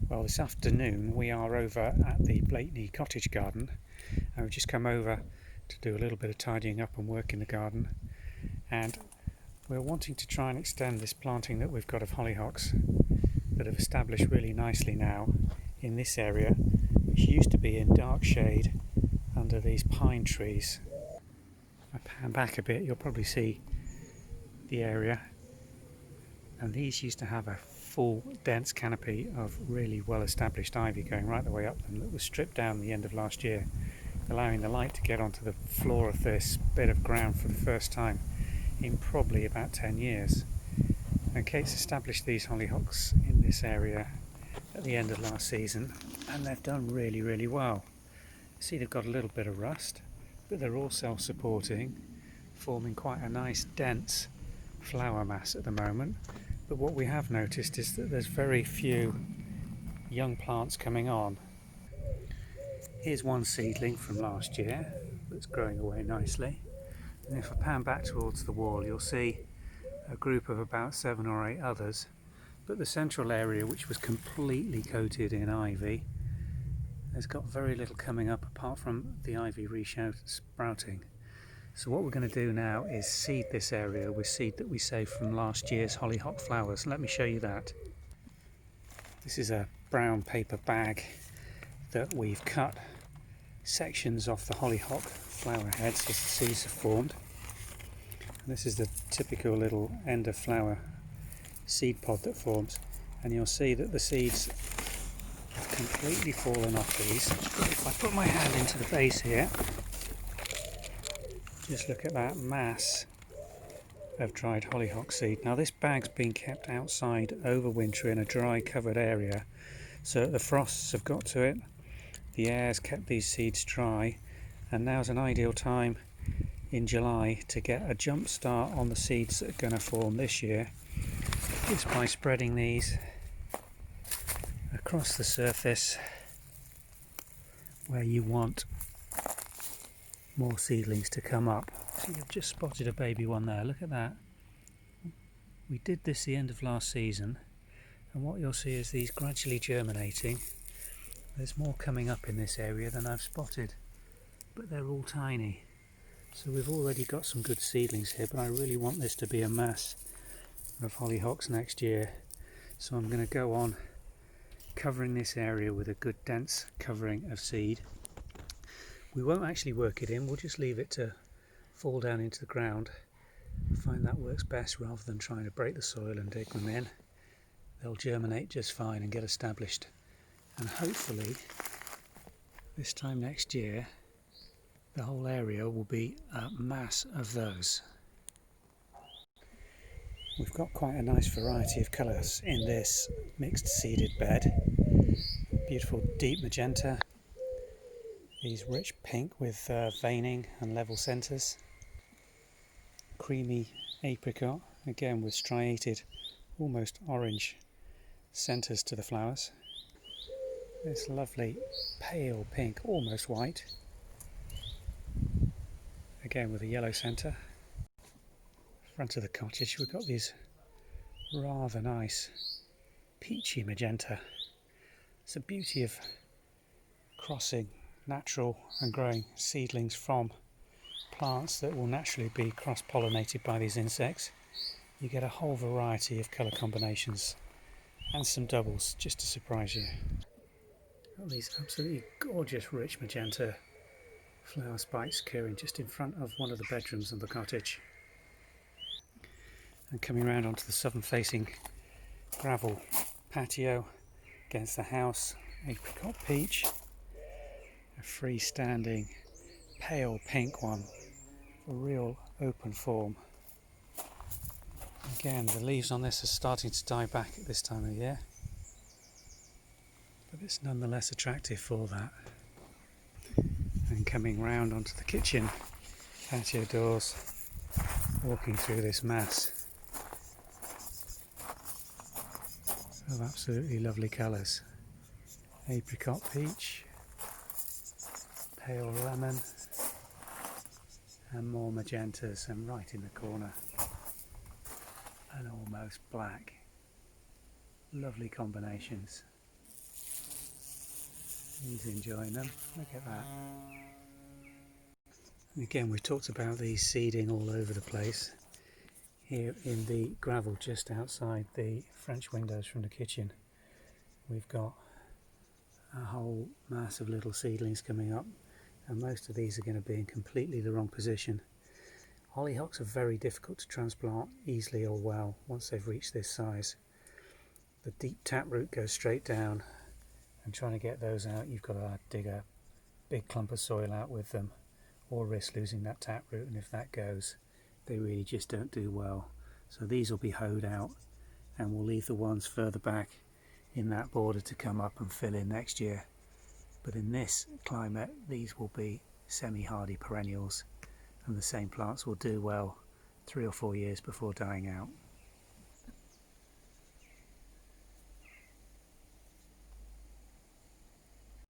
Well, this afternoon we are over at the Blakeney Cottage garden, and we've just come over to do a little bit of tidying up and work in the garden, and we're wanting to try and extend this planting that we've got of hollyhocks that have established really nicely now in this area, which used to be in dark shade under these pine trees. If I pan back a bit, you'll probably see the area, and these used to have a full dense canopy of really well established ivy going right the way up them that was stripped down the end of last year, allowing the light to get onto the floor of this bit of ground for the first time in probably about 10 years. And Kate's established these hollyhocks in this area at the end of last season, and they've done really well. See, they've got a little bit of rust, but they're all self-supporting, forming quite a nice dense flower mass at the moment. But what we have noticed is that there's very few young plants coming on. Here's one seedling from last year that's growing away nicely, and if I pan back towards the wall you'll see a group of about 7 or 8 others, but the central area, which was completely coated in ivy, has got very little coming up apart from the ivy sprouting. So what we're going to do now is seed this area with seed that we saved from last year's hollyhock flowers. Let me show you that. This is a brown paper bag that we've cut sections off the hollyhock flower heads as the seeds have formed. And this is the typical little end of flower seed pod that forms, and you'll see that the seeds have completely fallen off these. But if I put my hand into the base here, just look at that mass of dried hollyhock seed. Now this bag's been kept outside over winter in a dry covered area, so the frosts have got to it, the air's kept these seeds dry, and now's an ideal time in July to get a jump start on the seeds that are going to form this year, just by spreading these across the surface where you want more seedlings to come up. See, I've just spotted a baby one there, look at that. We did this the end of last season, and what you'll see is these gradually germinating. There's more coming up in this area than I've spotted, but they're all tiny. So we've already got some good seedlings here, but I really want this to be a mass of hollyhocks next year. So I'm going to go on covering this area with a good dense covering of seed. We won't actually work it in, we'll just leave it to fall down into the ground. I find that works best rather than trying to break the soil and dig them in. They'll germinate just fine and get established. And hopefully, this time next year, the whole area will be a mass of those. We've got quite a nice variety of colours in this mixed seeded bed. Beautiful deep magenta, these rich pink with veining and level centres, creamy apricot, again with striated, almost orange centres to the flowers. This lovely pale pink, almost white, again with a yellow centre. Front of the cottage we've got these rather nice peachy magenta. It's the beauty of crossing natural and growing seedlings from plants that will naturally be cross-pollinated by these insects. You get a whole variety of colour combinations and some doubles just to surprise you. Got these absolutely gorgeous rich magenta flower spikes occurring just in front of one of the bedrooms of the cottage. And coming around onto the southern facing gravel patio against the house, apricot peach, a freestanding pale pink one, a real open form. Again, the leaves on this are starting to die back at this time of year, but it's nonetheless attractive for that. And coming round onto the kitchen patio doors, walking through this mass of absolutely lovely colours. Apricot peach, pale lemon, and more magentas, and right in the corner an almost black. Lovely combinations. He's enjoying them. Look at that. And again, we've talked about these seeding all over the place. Here in the gravel just outside the French windows from the kitchen, we've got a whole mass of little seedlings coming up, and most of these are going to be in completely the wrong position. Hollyhocks are very difficult to transplant easily or well once they've reached this size. The deep taproot goes straight down, and trying to get those out, you've got to dig a big clump of soil out with them, or risk losing that taproot, and if that goes, they really just don't do well. So these will be hoed out, and we'll leave the ones further back in that border to come up and fill in next year. But in this climate, these will be semi-hardy perennials, and the same plants will do well 3 or 4 years before dying out.